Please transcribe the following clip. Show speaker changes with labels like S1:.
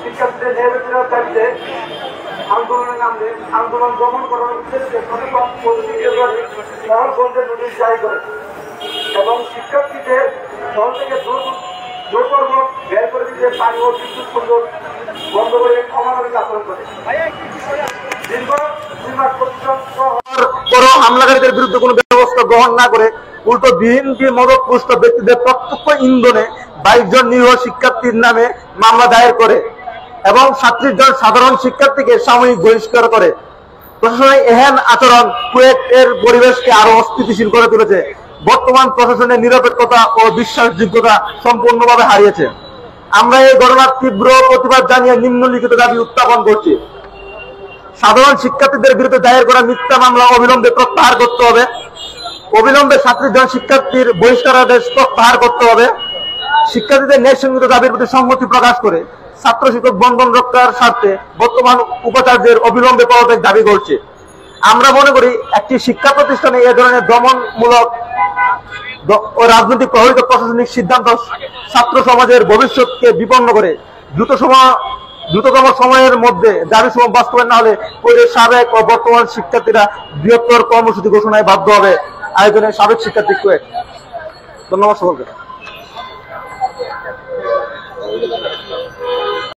S1: শিক্ষার্থীদের ন্যায় দাবিতে আন্দোলনের নামে আন্দোলন দমন করার উদ্দেশ্যে মহলগঞ্জের নোটিশ জারি করে এবং শিক্ষার্থীদের দল থেকে জোরপূর্বক বের করে দিতে পানি ও বিদ্যুৎ সংযোগ বন্ধ করে অমানবিক আচরণ করে। দীর্ঘ 2 মাস পরও হামলাকারীদের বিরুদ্ধে কোনো ব্যবস্থা গ্রহণ না করে উল্টো বিএনপি মদতপুষ্ট ব্যক্তিদের প্রত্যক্ষ ইন্ধনে 22 জন নিরীহ শিক্ষার্থীর নামে মামলা দায়ের করে এবং 37 জন সাধারণ শিক্ষার্থীকে সাময়িক বহিষ্কার করে। প্রশাসনের এহেন আচরণ কুয়েটের পরিবেশকে আরো অস্থিতিশীল করে তুলেছে। বর্তমান প্রশাসনের নিরপেক্ষতা ও বিশ্বাসযোগ্যতা সম্পূর্ণভাবে হারিয়েছে। আমরা এই ঘটনার তীব্র প্রতিবাদ জানিয়ে নিম্নলিখিত দাবি উত্থাপন করছি। সাধারণ শিক্ষার্থীদের বিরুদ্ধে দায়ের করা মিথ্যা মামলা অবিলম্বে প্রত্যাহার করতে হবে। অবিলম্বে 37 জন শিক্ষার্থীর বহিষ্কারাদেশ প্রত্যাহার করতে হবে। শিক্ষার্থীদের ন্যায়সঙ্গত দাবির প্রতি সংহতি প্রকাশ করে ছাত্র শিক্ষক বন্ধন রক্ষার স্বার্থে বর্তমান উপাচার্যের অবিলম্বে পদত্যাগ দাবি করছে। আমরা মনে করি একটি শিক্ষা প্রতিষ্ঠানে এ ধরনের দমনমূলক ও রাজনৈতিক প্রভাবিত প্রশাসনিক সিদ্ধান্ত ছাত্র সমাজের ভবিষ্যৎকে বিপন্ন করে দ্রুততম সময়ের মধ্যে দাবি সমূহ বাস্তবায়ন না হলে সাবেক ও বর্তমান শিক্ষার্থীরা বৃহত্তর কর্মসূচি ঘোষণায় বাধ্য হবে। আয়োজনে সাবেক শিক্ষার্থী কুয়েট। ধন্যবাদ সকলকে।